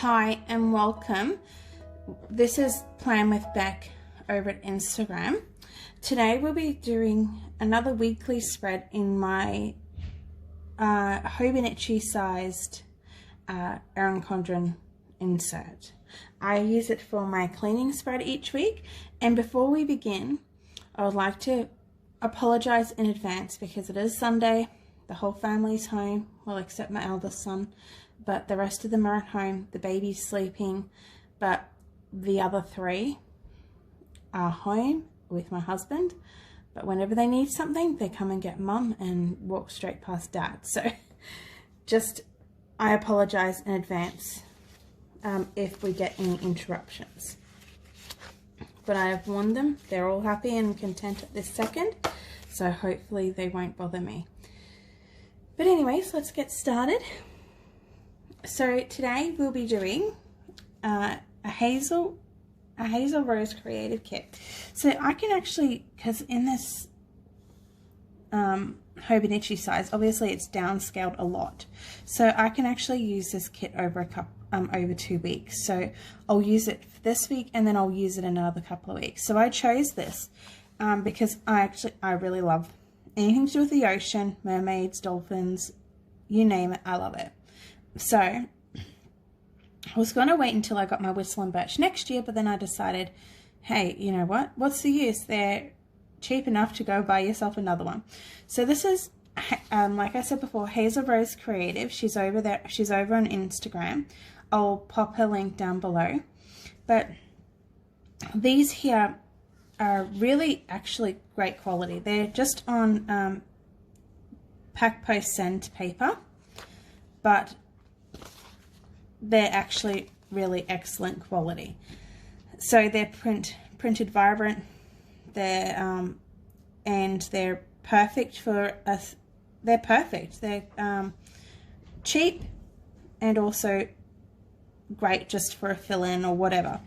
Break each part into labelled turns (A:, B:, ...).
A: Hi and welcome. This is Plan with Beck over at Instagram. Today we'll be doing another weekly spread in my hobo sized Erin Condren insert. I use it for my cleaning spread each week, and before we begin I would like to apologize in advance because it is Sunday. The whole family's home, well except my eldest son, but the rest of them are at home. The baby's sleeping, but the other three are home with my husband. But whenever they need something, they come and get mum and walk straight past dad. So I apologize in advance if we get any interruptions. But I have warned them. They're all happy and content at this second, so hopefully they won't bother me. But anyways, let's get started. So today we'll be doing a Hazel Rose Creative Kit. So I can actually, because in this hobo size, obviously it's downscaled a lot. So I can actually use this kit over over 2 weeks. So I'll use it this week and then I'll use it another couple of weeks. So I chose this because I really love anything to do with the ocean, mermaids, dolphins, you name it, I love it. So I was going to wait until I got my whistle and birch next year, but then I decided, hey, you know what? What's the use? They're cheap enough to go buy yourself another one. So this is, like I said before, Hazel Rose Creative. She's over there. She's over on Instagram. I'll pop her link down below. But these here are really actually great quality. They're just on pack post send paper, but they're actually really excellent quality. So they're printed vibrant. They're and they're perfect for us. They're perfect. They're cheap and also great just for a fill-in or whatever.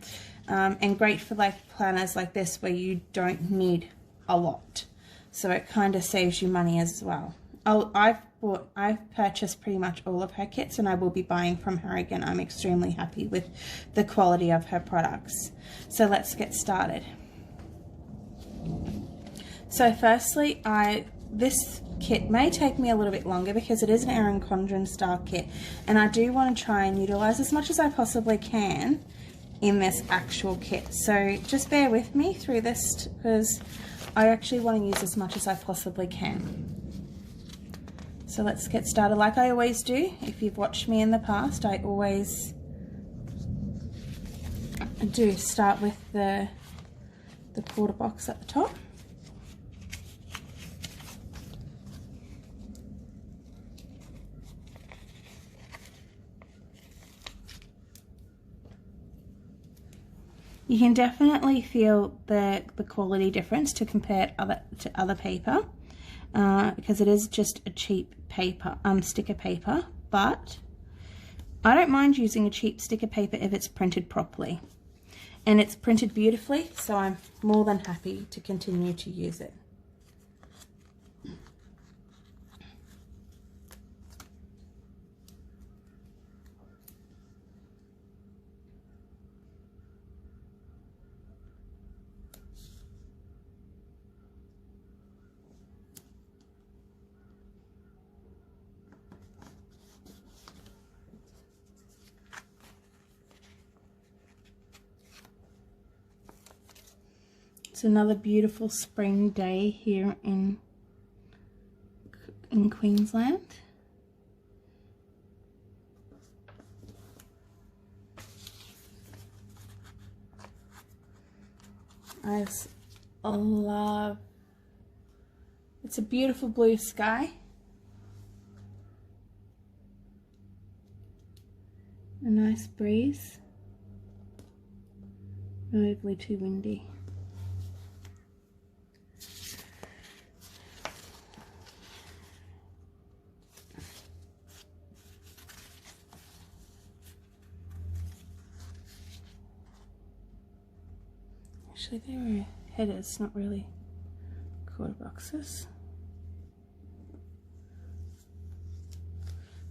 A: And great for like planners like this where you don't need a lot. So it kind of saves you money as well. I've purchased pretty much all of her kits and I will be buying from her again. I'm extremely happy with the quality of her products. So let's get started. So firstly, this kit may take me a little bit longer because it is an Erin Condren style kit, and I do want to try and utilize as much as I possibly can in this actual kit. So just bear with me through this because I actually want to use as much as I possibly can. So let's get started like I always do. If you've watched me in the past, I always do start with the quarter box at the top. You can definitely feel the quality difference to compare to other paper. Because it is just a cheap paper, sticker paper, but I don't mind using a cheap sticker paper if it's printed properly. And it's printed beautifully, so I'm more than happy to continue to use it. It's another beautiful spring day here in Queensland. I just love, it's a beautiful blue sky. A nice breeze. Relatively too windy. Actually, they were headers, not really quarter boxes.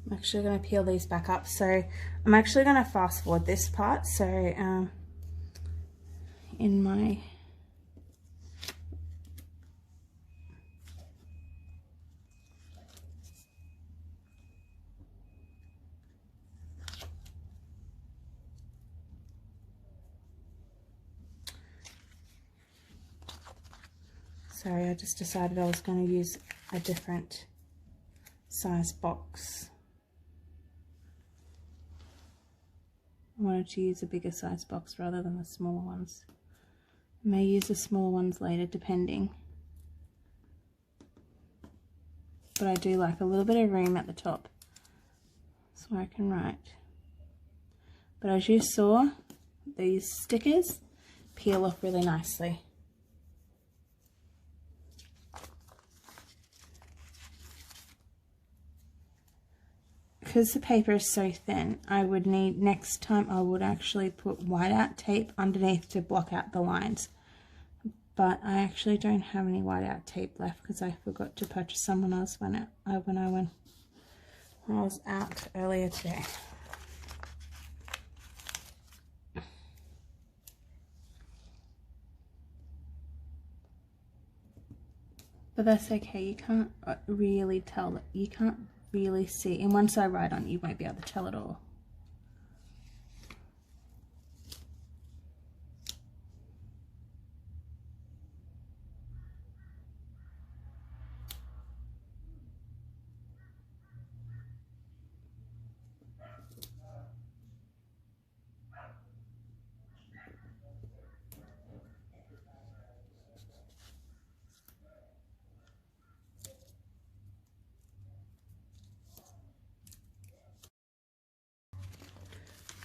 A: I'm actually going to peel these back up. So I'm actually going to fast forward this part. So in my sorry, I just decided I was going to use a different size box. I wanted to use a bigger size box rather than the smaller ones. I may use the smaller ones later depending. But I do like a little bit of room at the top so I can write. But as you saw, these stickers peel off really nicely. Because the paper is so thin, I would need, next time I would actually put whiteout tape underneath to block out the lines. But I actually don't have any whiteout tape left because I forgot to purchase some when I was out earlier today. But that's okay, you can't really tell, you can't really see, and once I write on it, you won't be able to tell at all.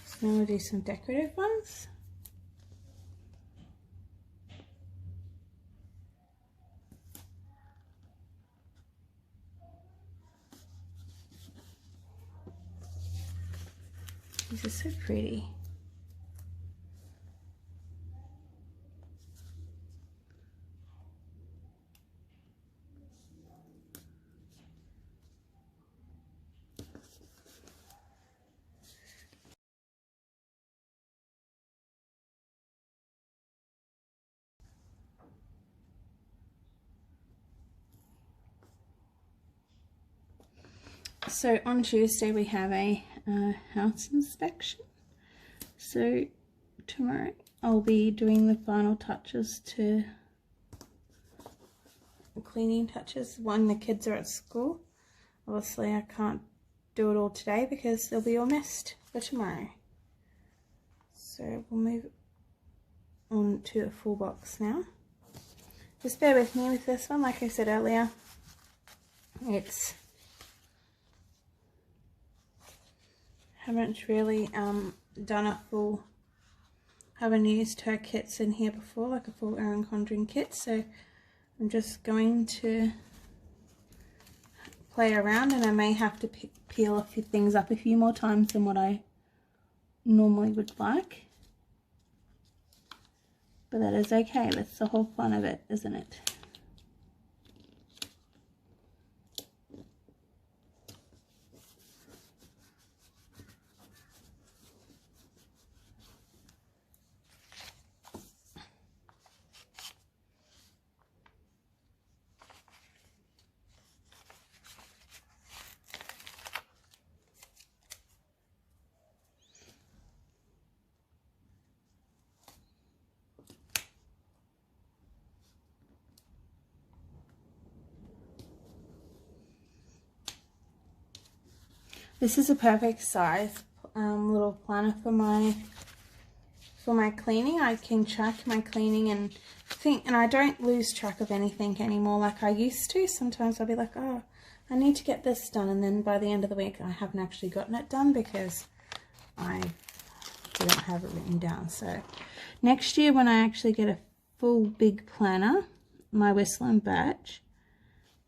A: So now we'll do some decorative ones. These are so pretty. So on Tuesday we have a house inspection. So tomorrow I'll be doing the final touches to cleaning touches when the kids are at school. Obviously I can't do it all today because they'll be all missed for tomorrow. So we'll move on to the full box now. Just bear with me with this one. Like I said earlier, it's haven't really done a full, haven't used her kits in here before, like a full Erin Condren kit, so I'm just going to play around, and I may have to peel a few things up a few more times than what I normally would like, but that is okay. That's the whole fun of it, isn't it? This is a perfect size little planner for my cleaning. I can track my cleaning and think, and I don't lose track of anything anymore like I used to. Sometimes I'll be like, oh, I need to get this done, and then by the end of the week I haven't actually gotten it done because I didn't have it written down. So next year when I actually get a full big planner, my whistle and badge,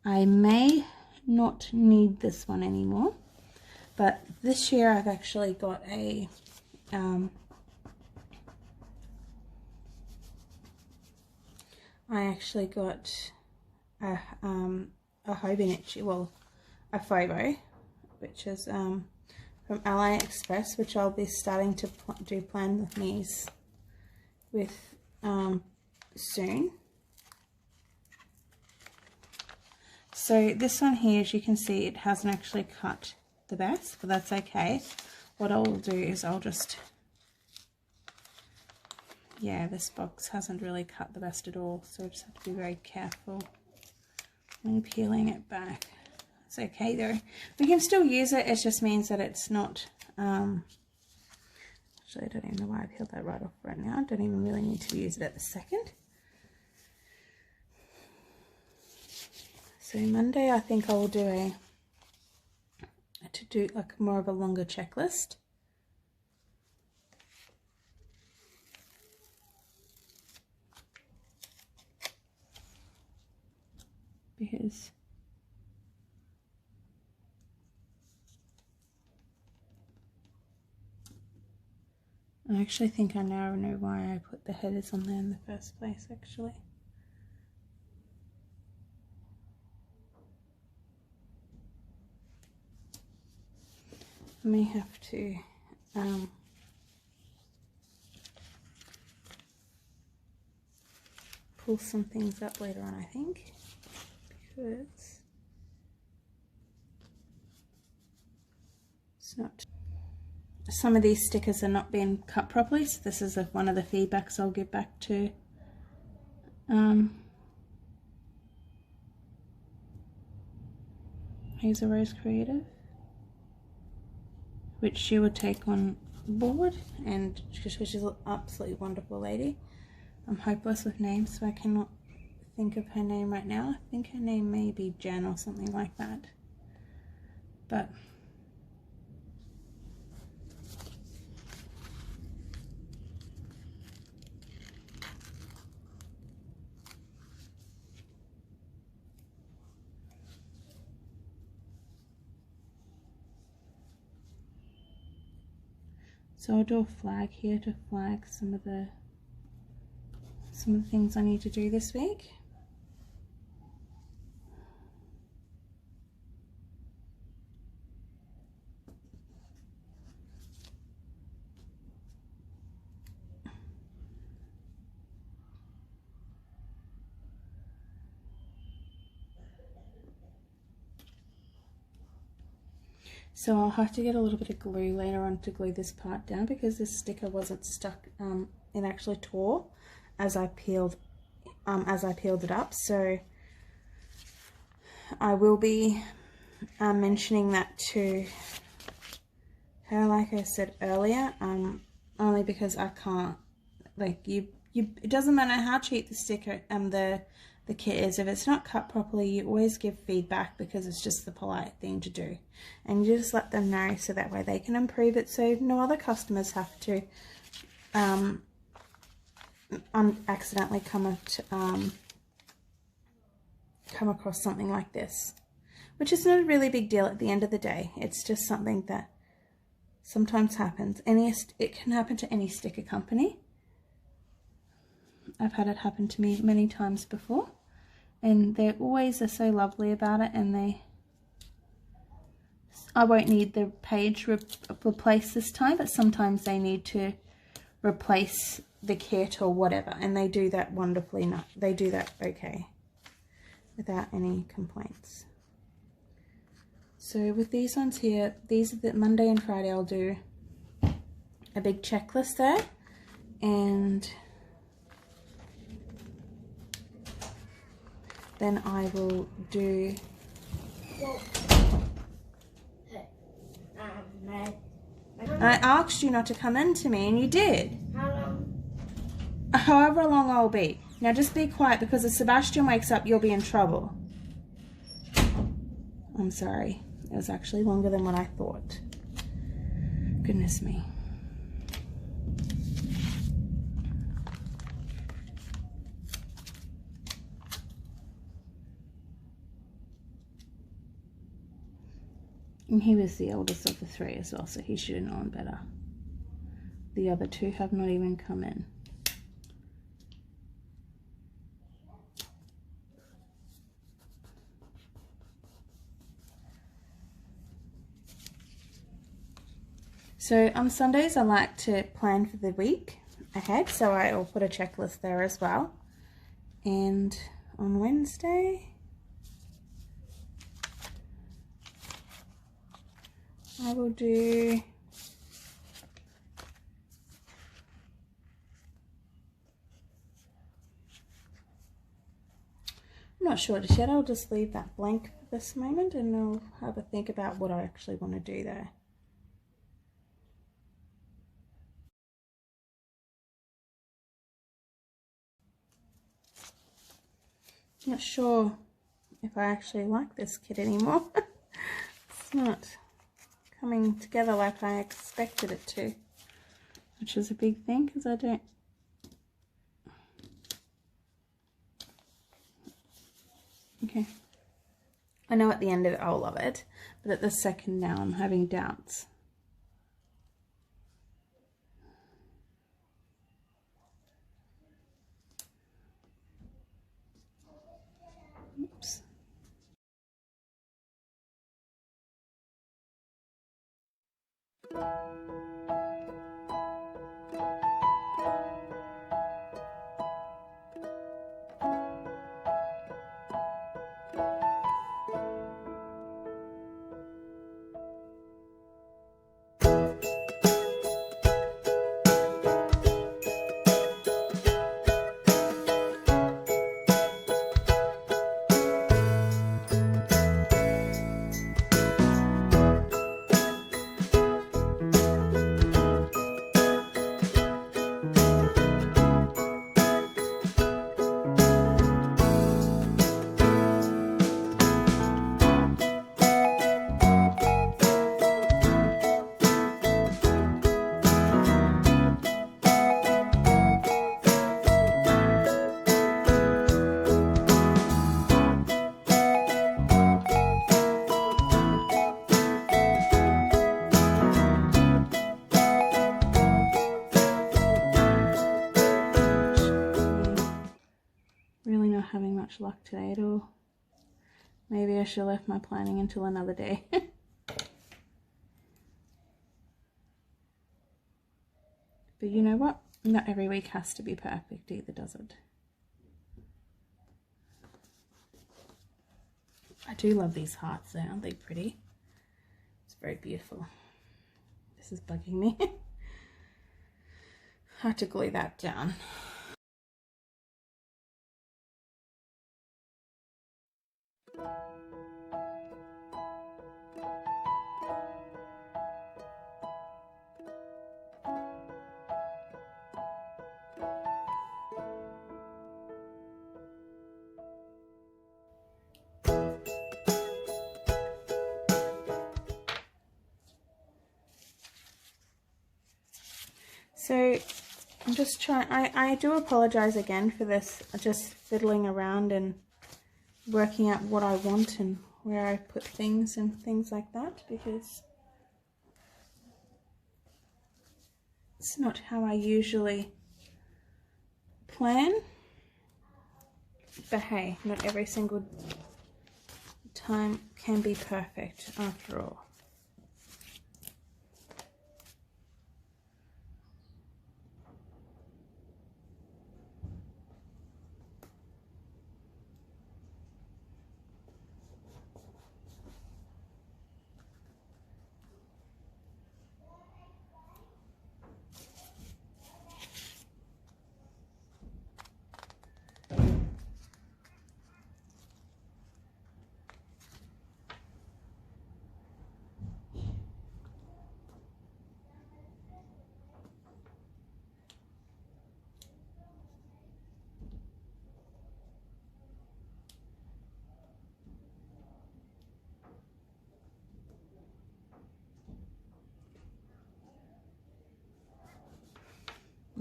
A: I may not need this one anymore. But this year I've actually got a a hobo, well, a hobo which is from AliExpress, which I'll be starting to do plan with me's with soon. So this one here, as you can see, it hasn't actually cut the best, but that's okay. What I'll do is I'll just, yeah, this box hasn't really cut the best at all, so I just have to be very careful when peeling it back. It's okay though. We can still use it, it just means that it's not, actually I don't even know why I peeled that right off right now. I don't even really need to use it at the second. So Monday I think I will do like more of a longer checklist. Because I actually think I now know why I put the headers on there in the first place, actually. I may have to pull some things up later on, I think, because it's not, some of these stickers are not being cut properly, so this is one of the feedbacks I'll give back to Hazel Rose Creative, which she would take on board, and she's an absolutely wonderful lady. I'm hopeless with names, so I cannot think of her name right now. I think her name may be Jen or something like that. But so I'll do a flag here to flag some of the things I need to do this week. So I'll have to get a little bit of glue later on to glue this part down, because this sticker wasn't stuck, it actually tore as I peeled it up. So I will be mentioning that to her, like I said earlier, only because I can't, like, it doesn't matter how cheap the sticker the kit is, if it's not cut properly, you always give feedback, because it's just the polite thing to do, and you just let them know so that way they can improve it, so no other customers have to accidentally come across something like this, which is not a really big deal at the end of the day. It's just something that sometimes happens. It can happen to any sticker company. I've had it happen to me many times before, and they always are so lovely about it, and I won't need the page replaced this time, but sometimes they need to replace the kit or whatever, and they do that wonderfully. They do that okay, without any complaints. So with these ones here, these are the Monday and Friday, I'll do a big checklist there, and then I will do I asked you not to come in to me, and you did.
B: How long?
A: However long I'll be. Now just be quiet, because if Sebastian wakes up, you'll be in trouble. I'm sorry. It was actually longer than what I thought. Goodness me. And he was the eldest of the three as well, so he should have known better. The other two have not even come in. So on Sundays I like to plan for the week ahead, so I'll put a checklist there as well. And on Wednesday I will do I'm not sure just yet. I'll just leave that blank for this moment and I'll have a think about what I actually want to do there. I'm not sure if I actually like this kit anymore. It's not coming together like I expected it to, which is a big thing because I don't. Okay. I know at the end of it I'll love it, but at the second now I'm having doubts. Oops. Really not having much luck today at all. Maybe I should have left my planning until another day. But you know what? Not every week has to be perfect either, does it? I do love these hearts though, aren't they pretty? It's very beautiful. This is bugging me. I have to glue that down. So I'm just trying, I do apologize again for this, just fiddling around and working out what I want and where I put things and things like that, because it's not how I usually plan. But hey, not every single time can be perfect after all.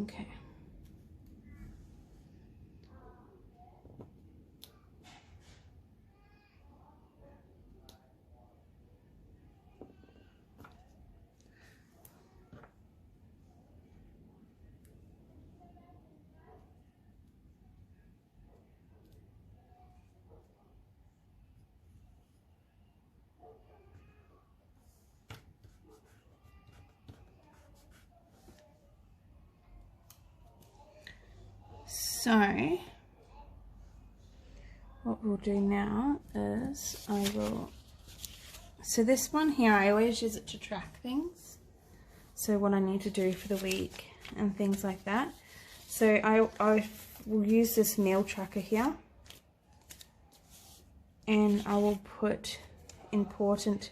A: Okay. So what we'll do now is so this one here, I always use it to track things. So what I need to do for the week and things like that. So I will use this meal tracker here. And I will put important.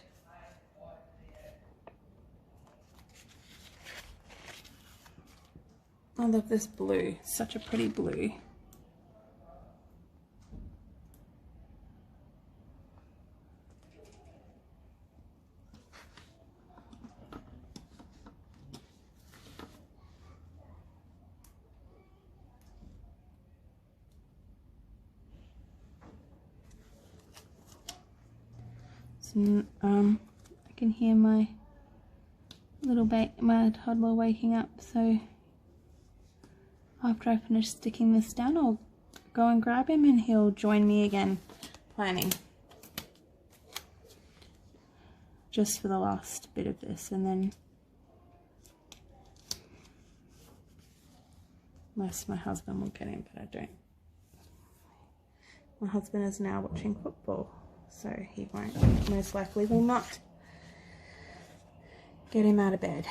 A: I love this blue, such a pretty blue. So, I can hear my my toddler waking up, so after I finish sticking this down, I'll go and grab him and he'll join me again planning. Just for the last bit of this, and then unless my husband will get him, but I don't. My husband is now watching football, so he most likely will not get him out of bed.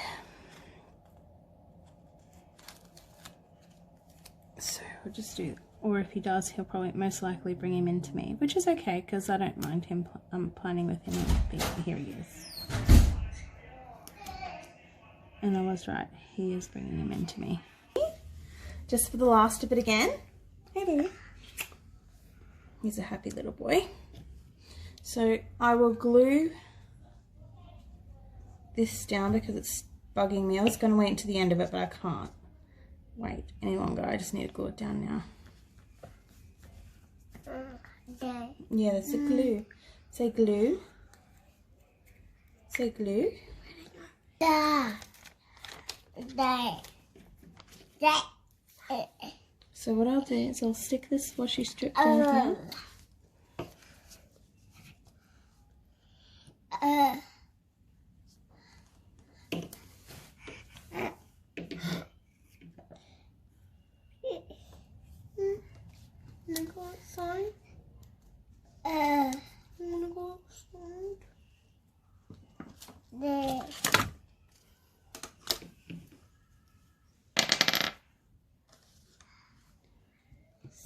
A: So we'll just do, or if he does, he'll probably most likely bring him into me, which is okay because I don't mind him planning with him. Here he is. And I was right, he is bringing him into me. Just for the last bit again. Hey baby. He's a happy little boy. So I will glue this down because it's bugging me. I was going to wait until the end of it, but I can't wait any longer. I just need to glue it down now. Yeah, that's the glue. Say glue. Say glue. So what I'll do is I'll stick this washi strip down here.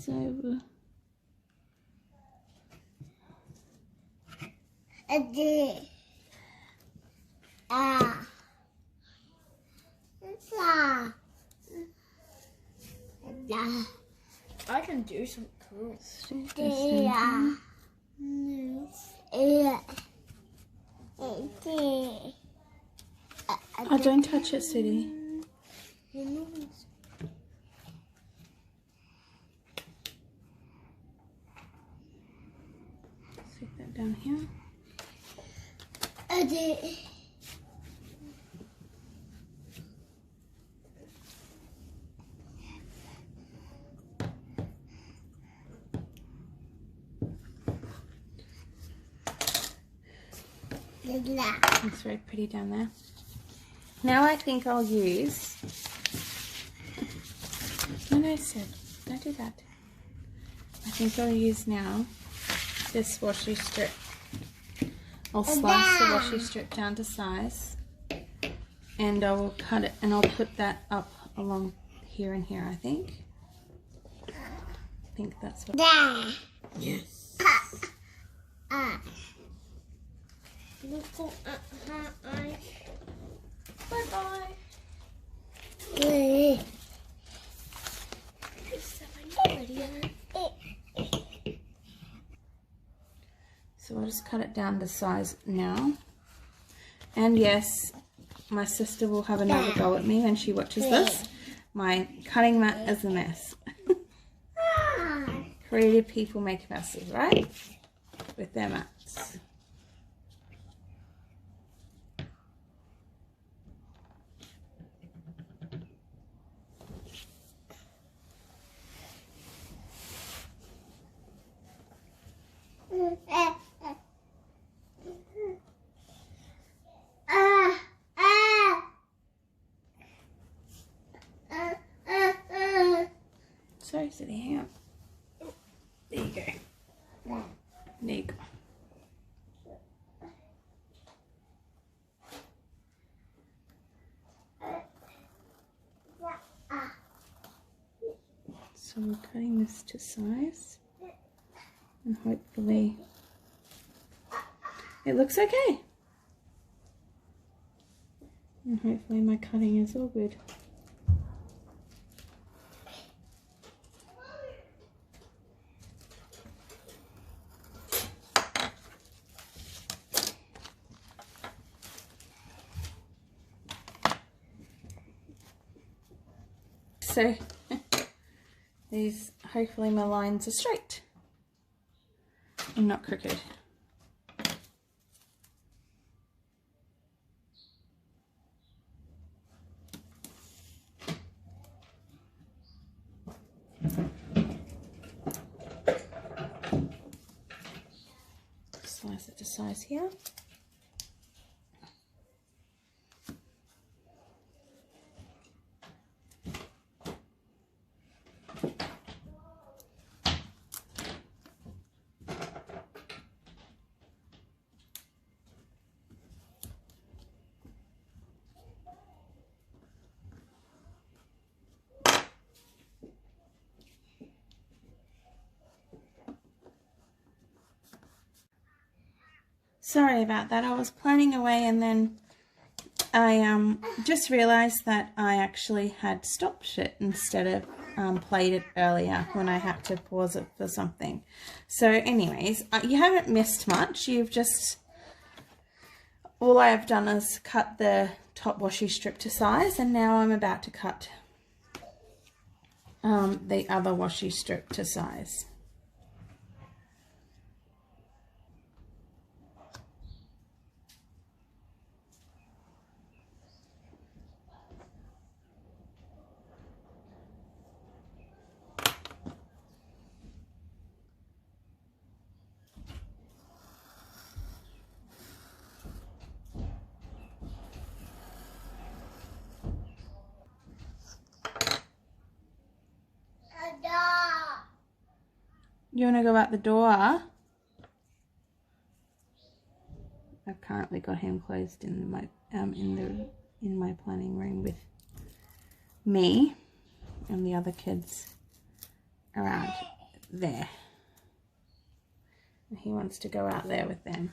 A: So
B: I can do some cool.
A: Oh, don't touch it, City. Stick that down here. Looks very pretty down there. Now I think I'll use... No, Sid, don't do that. I think I'll use now this washi strip. I'll slice the washi strip down to size, and I will cut it, and I'll put that up along here and here, I think. I think that's what... Yes.
B: Bye-bye.
A: So I'll just cut it down to size now. And yes, my sister will have another go at me when she watches this. My cutting mat is a mess. Creative people make messes, right? With their mats. So is it here? There you go. There you go. So we're cutting this to size, and hopefully it looks okay. And hopefully my cutting is all good. So these, hopefully my lines are straight and not crooked. Slice it to size here. Sorry about that. I was planning away and then I just realized that I actually had stopped it instead of played it earlier when I had to pause it for something. So anyways, you haven't missed much. You've just, all I have done is cut the top washi strip to size, and now I'm about to cut the other washi strip to size. You want to go out the door? I've currently got him closed in my in my planning room with me and the other kids around there. And he wants to go out there with them.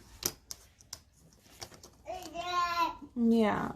A: Yeah.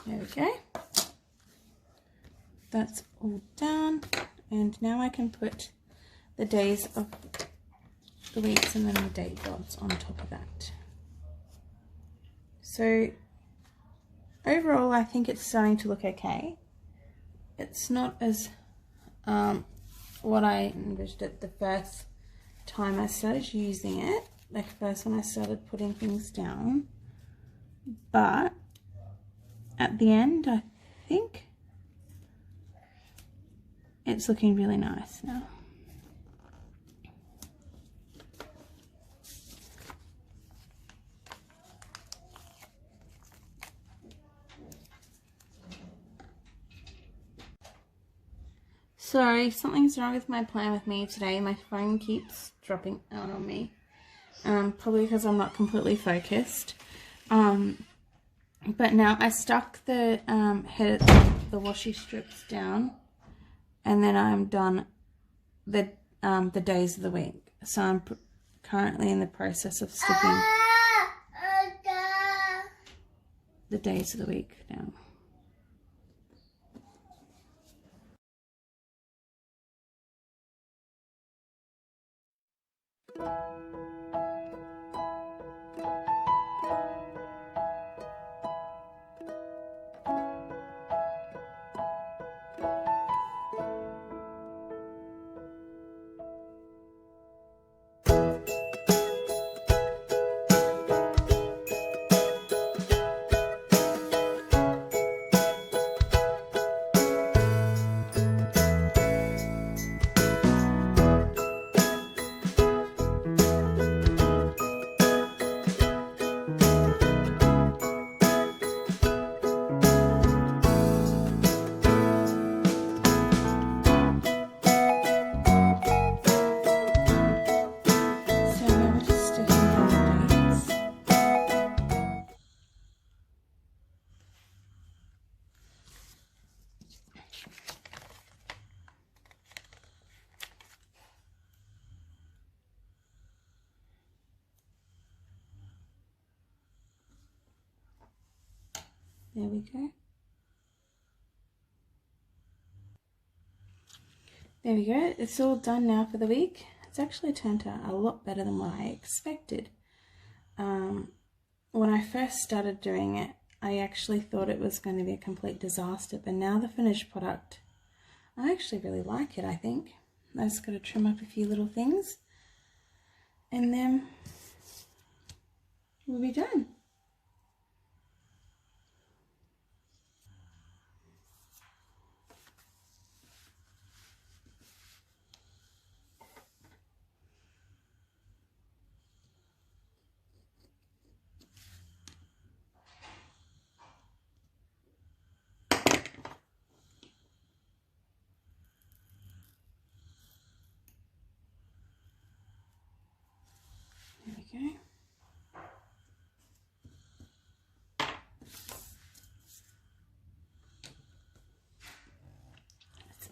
A: There we go. That's all done, and now I can put the days of the weeks and then the date dots on top of that. So overall I think it's starting to look okay. It's not as what I envisioned it the first time I started using it, like first when I started putting things down, but at the end I think it's looking really nice now. Sorry, something's wrong with my plan with me today. My phone keeps dropping out on me. Probably because I'm not completely focused. But now I stuck the head of the washi strips down, and then I'm done the days of the week. So I'm currently in the process of sticking the days of the week down. There we go. There we go. It's all done now for the week. It's actually turned out a lot better than what I expected. When I first started doing it, I actually thought it was going to be a complete disaster, but now the finished product, I actually really like it, I think. I just got to trim up a few little things, and then we'll be done. There we go.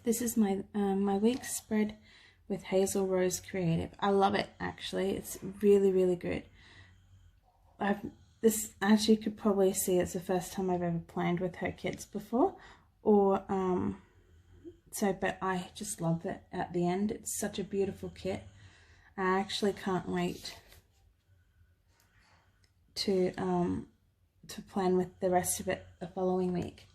A: This is my my week spread with Hazel Rose Creative. I love it, actually. It's really, really good. This, as you could probably see, it's the first time I've ever planned with her kits before, or but I just love it at the end. It's such a beautiful kit. I actually can't wait to plan with the rest of it the following week.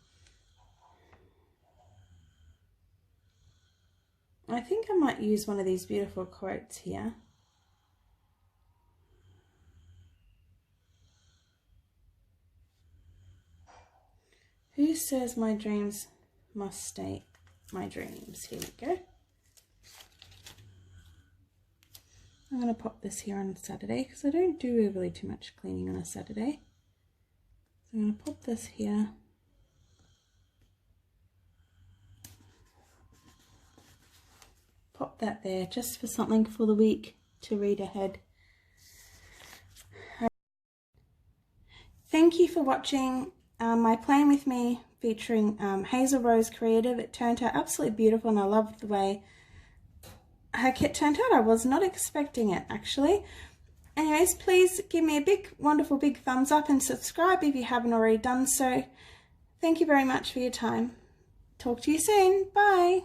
A: I think I might use one of these beautiful quotes here. Who says my dreams must stay my dreams? Here we go. I'm going to pop this here on Saturday because I don't do really too much cleaning on a Saturday. So I'm going to pop this here. Pop that there just for something for the week to read ahead. Thank you for watching my plan with me featuring Hazel Rose Creative. It turned out absolutely beautiful, and I love the way her kit turned out. I was not expecting it, actually. Anyways, please give me a big, wonderful big thumbs up and subscribe if you haven't already done so. Thank you very much for your time. Talk to you soon. Bye.